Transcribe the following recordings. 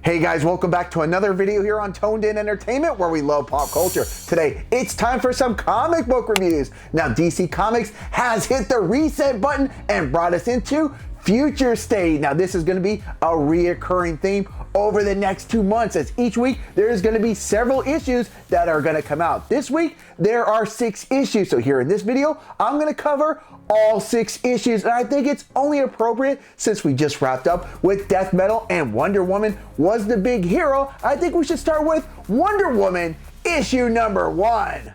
Hey guys, welcome back to another video here on Toned In Entertainment where we love pop culture. Today, it's time for some comic book reviews. Now, DC Comics has hit the reset button and brought us into Future State. Now, this is going to be a reoccurring theme over the next 2 months, as each week there is going to be several issues that are going to come out. This week, there are 6 issues. So here in this video, I'm going to cover all 6 issues, and I think it's only appropriate since we just wrapped up with Death Metal and Wonder Woman was the big hero. I think we should start with Wonder Woman issue number 1.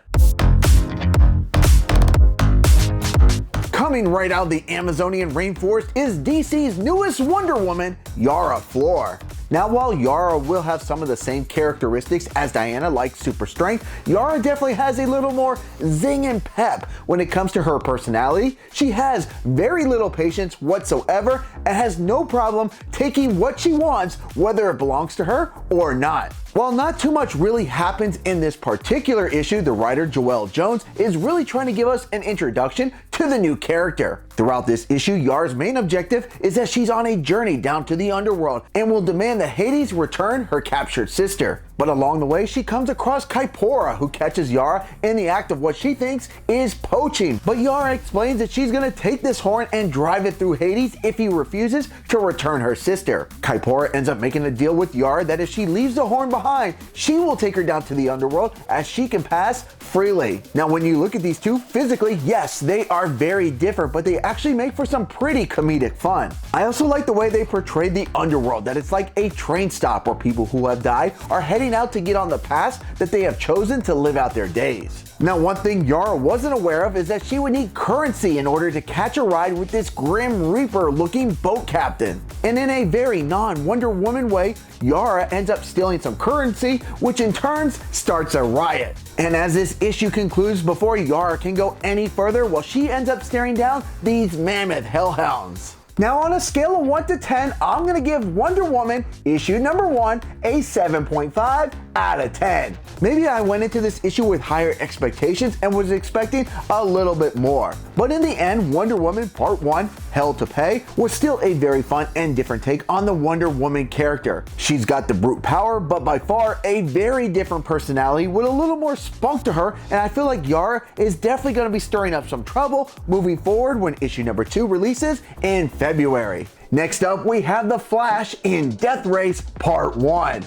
Coming right out of the Amazonian rainforest is DC's newest Wonder Woman, Yara Flor. Now, while Yara will have some of the same characteristics as Diana, like super strength, Yara definitely has a little more zing and pep when it comes to her personality. She has very little patience whatsoever and has no problem taking what she wants, whether it belongs to her or not. While not too much really happens in this particular issue, the writer Joelle Jones is really trying to give us an introduction to the new character. Throughout this issue, Yara's main objective is that she's on a journey down to the underworld and will demand that Hades return her captured sister. But along the way, she comes across Kaipora, who catches Yara in the act of what she thinks is poaching. But Yara explains that she's going to take this horn and drive it through Hades if he refuses to return her sister. Kaipora ends up making a deal with Yara that if she leaves the horn behind, she will take her down to the underworld as she can pass freely. Now, when you look at these two physically, yes, they are very different, but they actually make for some pretty comedic fun. I also like the way they portrayed the underworld, that it's like a train stop where people who have died are heading out to get on the paths that they have chosen to live out their days. Now, one thing Yara wasn't aware of is that she would need currency in order to catch a ride with this Grim Reaper looking boat captain. And in a very non-Wonder Woman way, Yara ends up stealing some currency, which in turn starts a riot. And as this issue concludes, before Yara can go any further, well, she ends up staring down these mammoth hellhounds. Now, on a scale of 1 to 10, I'm going to give Wonder Woman issue number 1 a 7.5 out of 10. Maybe I went into this issue with higher expectations and was expecting a little bit more. But in the end, Wonder Woman Part 1, Hell to Pay, was still a very fun and different take on the Wonder Woman character. She's got the brute power, but by far a very different personality with a little more spunk to her, and I feel like Yara is definitely going to be stirring up some trouble moving forward when issue number 2 releases in February. Next up, we have The Flash in Death Race Part 1.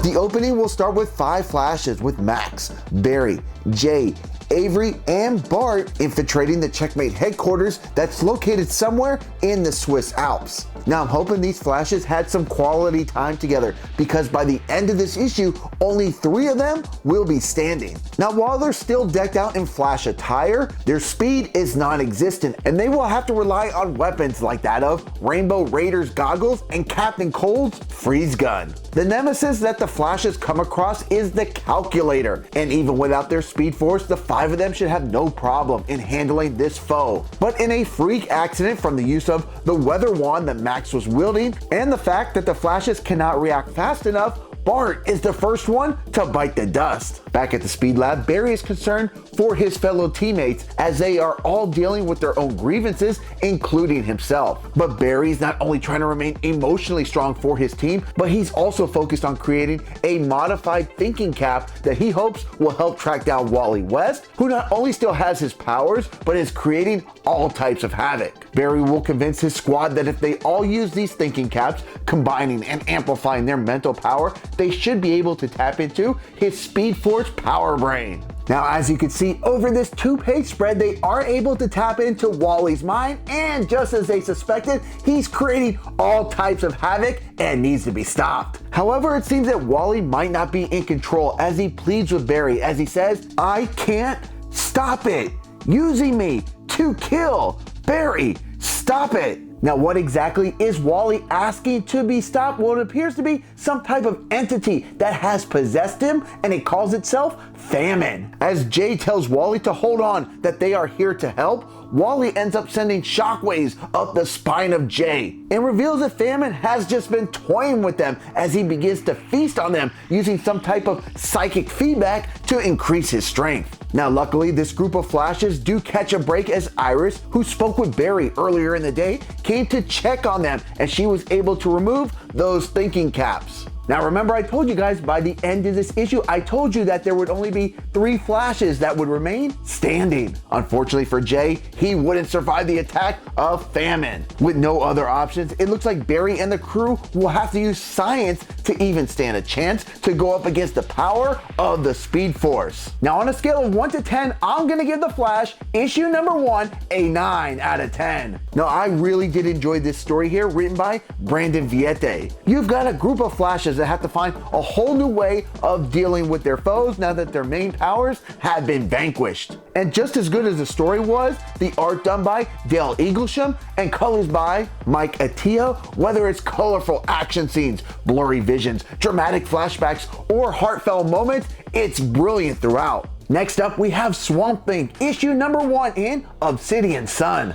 The opening will start with 5 flashes with Max, Barry, Jay, Avery, and Bart infiltrating the Checkmate headquarters that's located somewhere in the Swiss Alps. Now, I'm hoping these flashes had some quality time together, because by the end of this issue, only 3 of them will be standing. Now, while they're still decked out in Flash attire, their speed is non-existent, and they will have to rely on weapons like that of Rainbow Raiders goggles and Captain Cold's freeze gun. The nemesis that the Flashes come across is the Calculator, and even without their speed force, the 5 of them should have no problem in handling this foe. But in a freak accident from the use of the weather wand that Max was wielding, and the fact that the Flashes cannot react fast enough, Bart is the first one to bite the dust. Back at the Speed Lab, Barry is concerned for his fellow teammates as they are all dealing with their own grievances, including himself. But Barry's not only trying to remain emotionally strong for his team, but he's also focused on creating a modified thinking cap that he hopes will help track down Wally West, who not only still has his powers, but is creating all types of havoc. Barry will convince his squad that if they all use these thinking caps, combining and amplifying their mental power, they should be able to tap into his Speed Force Power Brain. Now, as you can see over this 2-page spread, they are able to tap into Wally's mind, and just as they suspected, he's creating all types of havoc and needs to be stopped. However, it seems that Wally might not be in control as he pleads with Barry as he says, "I can't stop it. Using me to kill. Barry, stop it." Now, what exactly is Wally asking to be stopped? Well, it appears to be some type of entity that has possessed him, and it calls itself Famine. As Jay tells Wally to hold on, that they are here to help, Wally ends up sending shockwaves up the spine of Jay and reveals that Famine has just been toying with them as he begins to feast on them using some type of psychic feedback to increase his strength. Now luckily, this group of Flashes do catch a break as Iris, who spoke with Barry earlier in the day, came to check on them, and she was able to remove those thinking caps. Now remember, I told you guys by the end of this issue, I told you that there would only be 3 Flashes that would remain standing. Unfortunately for Jay, he wouldn't survive the attack of famine. With no other options, it looks like Barry and the crew will have to use science to even stand a chance to go up against the power of the Speed Force. Now on a scale of 1 to 10, I'm gonna give The Flash issue number 1 a 9 out of 10. Now I really did enjoy this story here, written by Brandon Viette. You've got a group of Flashes that have to find a whole new way of dealing with their foes now that their main powers have been vanquished. And just as good as the story was, the art done by Dale Eaglesham and colors by Mike Attia, whether it's colorful action scenes, blurry visions, dramatic flashbacks, or heartfelt moments, it's brilliant throughout. Next up, we have Swamp Thing, issue number 1 in Obsidian Sun.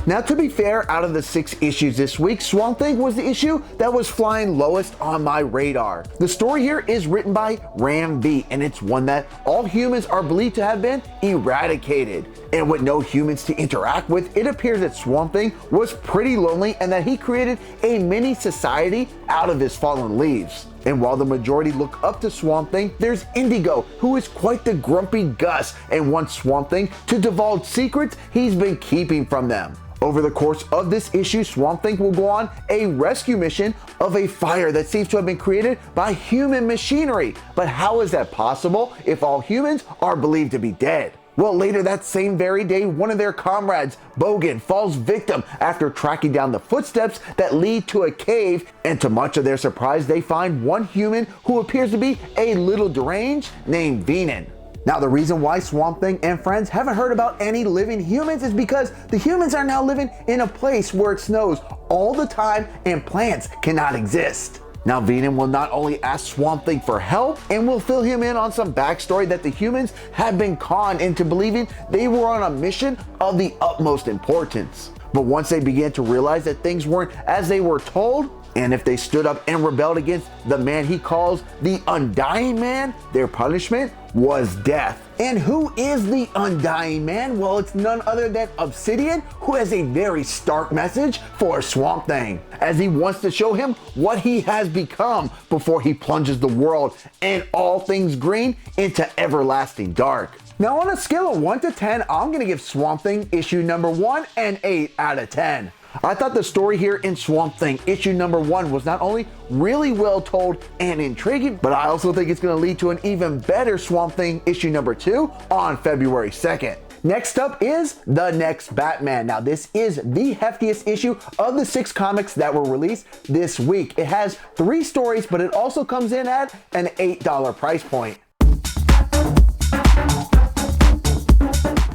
Now to be fair, out of the 6 issues this week, Swamp Thing was the issue that was flying lowest on my radar. The story here is written by Ram V, and it's one that all humans are believed to have been eradicated. And with no humans to interact with, it appears that Swamp Thing was pretty lonely and that he created a mini society out of his fallen leaves. And while the majority look up to Swamp Thing, there's Indigo, who is quite the grumpy Gus and wants Swamp Thing to divulge secrets he's been keeping from them. Over the course of this issue, Swamp Thing will go on a rescue mission of a fire that seems to have been created by human machinery. But how is that possible if all humans are believed to be dead? Well, later that same very day, one of their comrades, Bogan, falls victim after tracking down the footsteps that lead to a cave, and to much of their surprise, they find one human who appears to be a little deranged named Venan. Now, the reason why Swamp Thing and friends haven't heard about any living humans is because the humans are now living in a place where it snows all the time and plants cannot exist. Now, Venom will not only ask Swamp Thing for help and will fill him in on some backstory that the humans have been conned into believing they were on a mission of the utmost importance. But once they began to realize that things weren't as they were told, and if they stood up and rebelled against the man he calls the Undying Man, their punishment was death. And who is the Undying Man? Well, it's none other than Obsidian, who has a very stark message for Swamp Thing, as he wants to show him what he has become before he plunges the world and all things green into everlasting dark. Now, on a scale of 1 to 10, I'm gonna give Swamp Thing issue number 1 an 8 out of 10. I thought the story here in Swamp Thing issue number 1 was not only really well told and intriguing, but I also think it's going to lead to an even better Swamp Thing issue number 2 on February 2nd. Next up is The Next Batman. Now, this is the heftiest issue of the 6 comics that were released this week. It has 3 stories, but it also comes in at an $8 price point.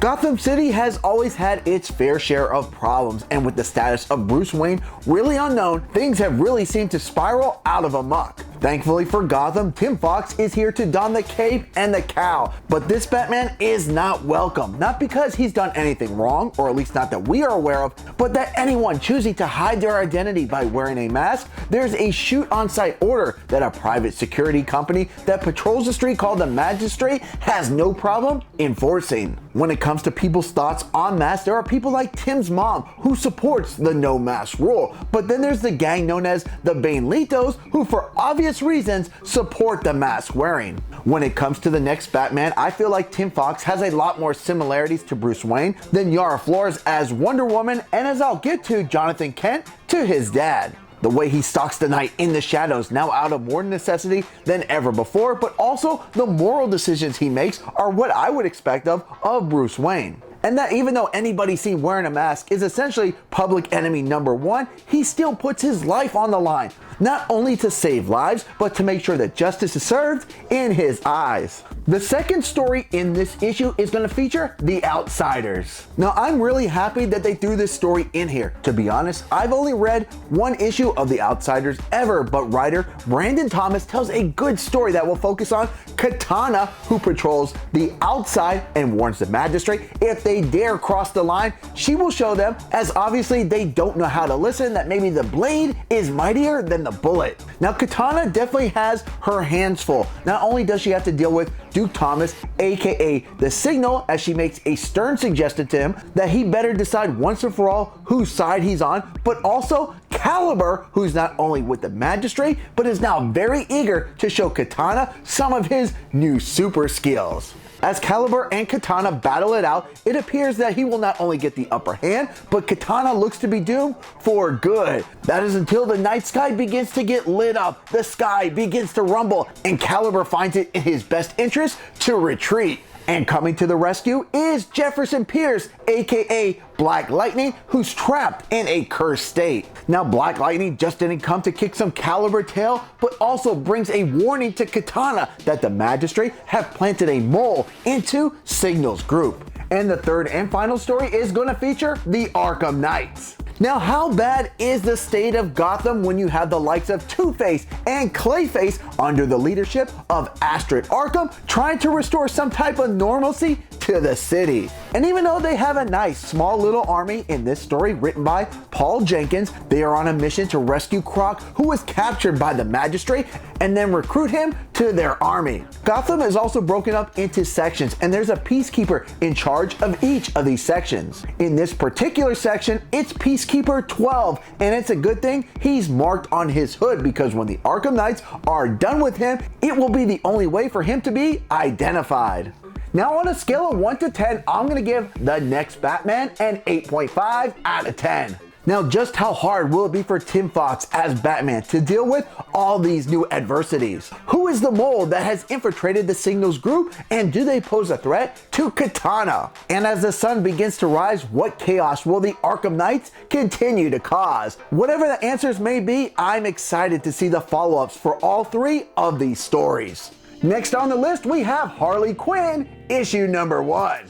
Gotham City has always had its fair share of problems, and with the status of Bruce Wayne really unknown, things have really seemed to spiral out of amok. Thankfully for Gotham, Tim Fox is here to don the cape and the cowl, but this Batman is not welcome. Not because he's done anything wrong, or at least not that we are aware of, but that anyone choosing to hide their identity by wearing a mask, there's a shoot-on-site order that a private security company that patrols the street called the Menagerie has no problem enforcing. When it comes to people's thoughts on masks, there are people like Tim's mom who supports the no mask rule, but then there's the gang known as the Banelitos who for obvious reasons support the mask wearing. When it comes to the next Batman, I feel like Tim Fox has a lot more similarities to Bruce Wayne than Yara Flores as Wonder Woman, and as I'll get to, Jonathan Kent to his dad. The way he stalks the night in the shadows, now out of more necessity than ever before, but also the moral decisions he makes are what I would expect of Bruce Wayne. And that even though anybody seen wearing a mask is essentially public enemy number 1, he still puts his life on the line, not only to save lives, but to make sure that justice is served in his eyes. The second story in this issue is going to feature The Outsiders. Now, I'm really happy that they threw this story in here. To be honest, I've only read 1 issue of The Outsiders ever, but writer Brandon Thomas tells a good story that will focus on Katana, who patrols the outside and warns the magistrate if they dare cross the line, she will show them, as obviously they don't know how to listen, that maybe the blade is mightier than the bullet. Now Katana definitely has her hands full. Not only does she have to deal with Duke Thomas, aka the Signal, as she makes a stern suggestion to him that he better decide once and for all whose side he's on, but also Caliber, who's not only with the Menagerie, but is now very eager to show Katana some of his new super skills. As Caliber and Katana battle it out, it appears that he will not only get the upper hand, but Katana looks to be doomed for good. That is until the night sky begins to get lit up, the sky begins to rumble, and Caliber finds it in his best interest to retreat. And coming to the rescue is Jefferson Pierce, aka Black Lightning, who's trapped in a cursed state. Now Black Lightning just didn't come to kick some Caliber tail, but also brings a warning to Katana that the Menagerie have planted a mole into Signal's group. And the third and final story is going to feature the Arkham Knights. Now, how bad is the state of Gotham when you have the likes of Two-Face and Clayface under the leadership of Astrid Arkham trying to restore some type of normalcy to the city? And even though they have a nice small little army in this story written by Paul Jenkins, they are on a mission to rescue Croc, who was captured by the Menagerie, and then recruit him to their army. Gotham is also broken up into sections, and there's a peacekeeper in charge of each of these sections. In this particular section, it's Peacekeeper 12, and it's a good thing he's marked on his hood, because when the Arkham Knights are done with him, it will be the only way for him to be identified. Now on a scale of 1 to 10, I'm going to give the next Batman an 8.5 out of 10. Now, just how hard will it be for Tim Fox as Batman to deal with all these new adversities? Who is the mole that has infiltrated the Signal's group, and do they pose a threat to Katana? And as the sun begins to rise, what chaos will the Arkham Knights continue to cause? Whatever the answers may be, I'm excited to see the follow-ups for all three of these stories. Next on the list, we have Harley Quinn, issue number 1.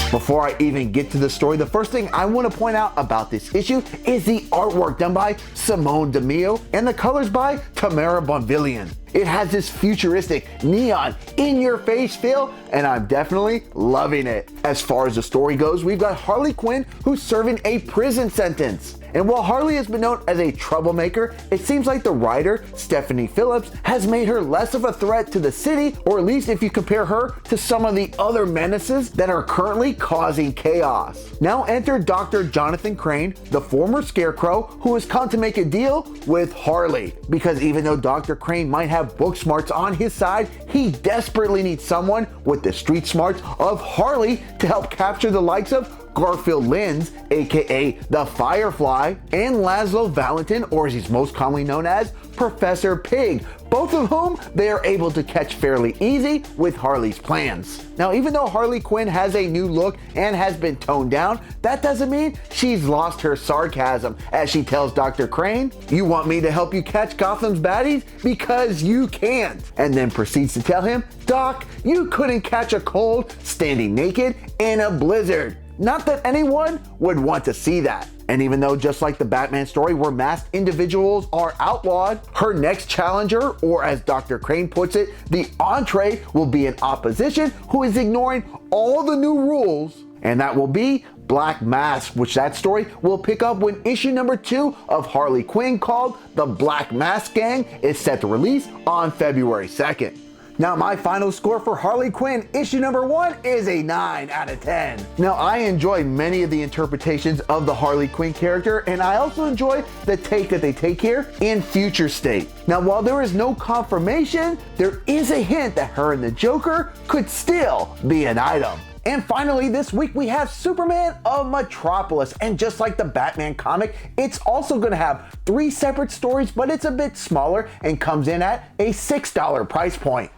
Before I even get to the story, the first thing I want to point out about this issue is the artwork done by Simone DeMeo and the colors by Tamara Bonvillian. It has this futuristic, neon, in-your-face feel, and I'm definitely loving it. As far as the story goes, we've got Harley Quinn, who's serving a prison sentence. And while Harley has been known as a troublemaker, it seems like the writer, Stephanie Phillips, has made her less of a threat to the city, or at least if you compare her to some of the other menaces that are currently causing chaos. Now enter Dr. Jonathan Crane, the former Scarecrow, who has come to make a deal with Harley. Because even though Dr. Crane might have book smarts on his side, he desperately needs someone with the street smarts of Harley to help capture the likes of Garfield Lynns, aka the Firefly, and Laszlo Valentin, or as he's most commonly known as Professor Pig, both of whom they are able to catch fairly easy with Harley's plans. Now, even though Harley Quinn has a new look and has been toned down, that doesn't mean she's lost her sarcasm, as she tells Dr. Crane, "You want me to help you catch Gotham's baddies? Because you can't." And then proceeds to tell him, "Doc, you couldn't catch a cold standing naked in a blizzard." Not that anyone would want to see that. And even though, just like the Batman story where masked individuals are outlawed, her next challenger, or as Dr. Crane puts it, the entree, will be an opposition who is ignoring all the new rules, and that will be Black Mask, which that story will pick up when issue number 2 of Harley Quinn, called The Black Mask Gang, is set to release on February 2nd. Now, my final score for Harley Quinn issue number 1 is a 9 out of 10. Now, I enjoy many of the interpretations of the Harley Quinn character, and I also enjoy the take that they take here in Future State. Now, while there is no confirmation, there is a hint that her and the Joker could still be an item. And finally, this week we have Superman of Metropolis, and just like the Batman comic, it's also going to have 3 separate stories, but it's a bit smaller and comes in at a $6 price point.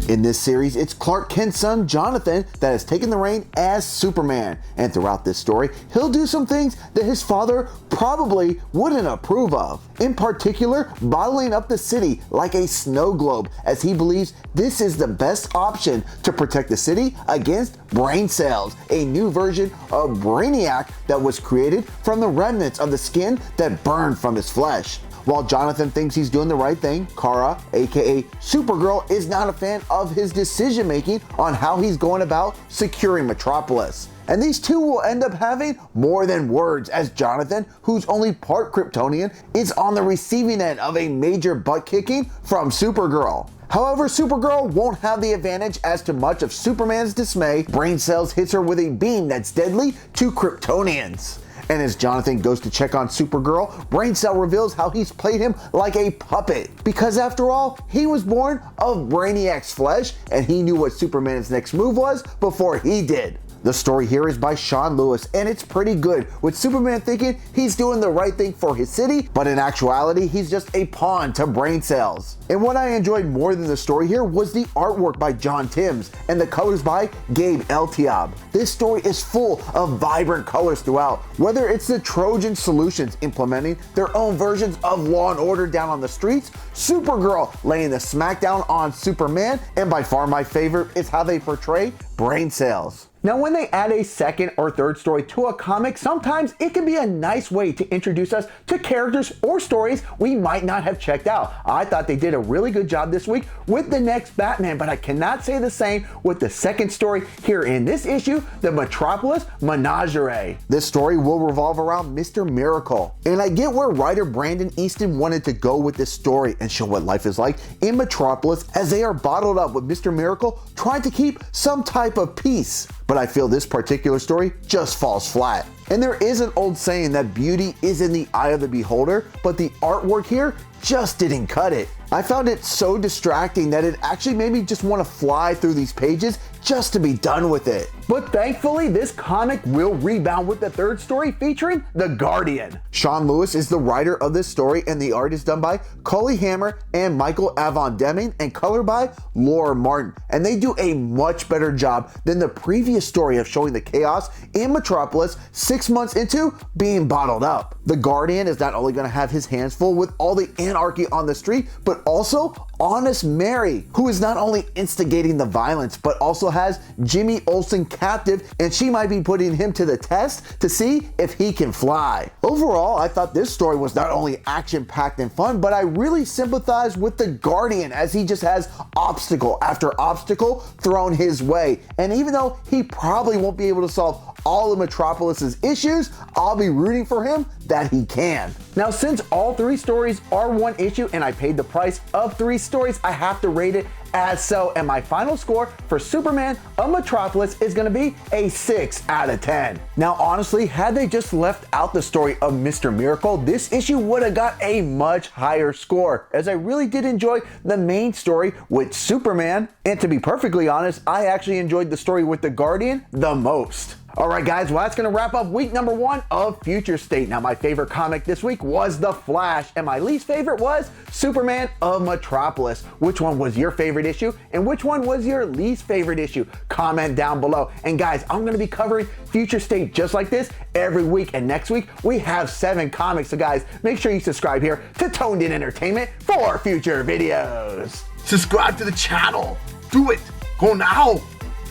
In this series, it's Clark Kent's son, Jonathan, that has taken the reign as Superman. And throughout this story, he'll do some things that his father probably wouldn't approve of. In particular, bottling up the city like a snow globe, as he believes this is the best option to protect the city against brain cells, a new version of Brainiac that was created from the remnants of the skin that burned from his flesh. While Jonathan thinks he's doing the right thing, Kara, aka Supergirl, is not a fan of his decision making on how he's going about securing Metropolis. And these two will end up having more than words, as Jonathan, who's only part Kryptonian, is on the receiving end of a major butt kicking from Supergirl. However, Supergirl won't have the advantage, as to much of Superman's dismay, Brain Cells hits her with a beam that's deadly to Kryptonians. And as Jonathan goes to check on Supergirl, Brain Cell reveals how he's played him like a puppet. Because after all, he was born of Brainiac's flesh, and he knew what Superman's next move was before he did. The story here is by Sean Lewis, and it's pretty good, with Superman thinking he's doing the right thing for his city, but in actuality, he's just a pawn to Brain Cells. And what I enjoyed more than the story here was the artwork by John Timms and the colors by Gabe Eltiab. This story is full of vibrant colors throughout, whether it's the Trojan Solutions implementing their own versions of Law and Order down on the streets, Supergirl laying the smackdown on Superman, and by far my favorite is how they portray Brain Cells. Now, when they add a second or third story to a comic, sometimes it can be a nice way to introduce us to characters or stories we might not have checked out. I thought they did a really good job this week with the next Batman, but I cannot say the same with the second story here in this issue, the Metropolis Menagerie. This story will revolve around Mr. Miracle, and I get where writer Brandon Easton wanted to go with this story and show what life is like in Metropolis as they are bottled up with Mr. Miracle trying to keep some type of peace. But I feel this particular story just falls flat. And there is an old saying that beauty is in the eye of the beholder, but the artwork here just didn't cut it. I found it so distracting that it actually made me just want to fly through these pages just to be done with it. But thankfully, this comic will rebound with the third story featuring the Guardian. Sean Lewis is the writer of this story, and the art is done by Cully Hammer and Michael Avon Deming, and color by Laura Martin. And they do a much better job than the previous story of showing the chaos in Metropolis 6 months into being bottled up. The Guardian is not only going to have his hands full with all the anarchy on the street, but also Honest Mary, who is not only instigating the violence, but also has Jimmy Olsen captive, and she might be putting him to the test to see if he can fly. Overall, I thought this story was not only action-packed and fun, but I really sympathized with the Guardian as he just has obstacle after obstacle thrown his way. And even though he probably won't be able to solve all of Metropolis's issues, I'll be rooting for him that he can. Now, since all three stories are one issue and I paid the price of 3 stories, I have to rate it as so, and my final score for Superman of Metropolis is gonna be a 6 out of 10. Now, honestly, had they just left out the story of Mr. Miracle, this issue would have got a much higher score, as I really did enjoy the main story with Superman, and to be perfectly honest, I actually enjoyed the story with the Guardian the most. Alright guys, well that's going to wrap up week number 1 of Future State. Now my favorite comic this week was The Flash, and my least favorite was Superman of Metropolis. Which one was your favorite issue, and which one was your least favorite issue? Comment down below. And guys, I'm going to be covering Future State just like this every week, and next week we have 7 comics. So guys, make sure you subscribe here to Toned In Entertainment for future videos. Subscribe to the channel. Do it. Go now.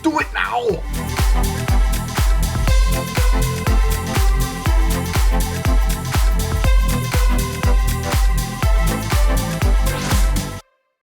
Do it now.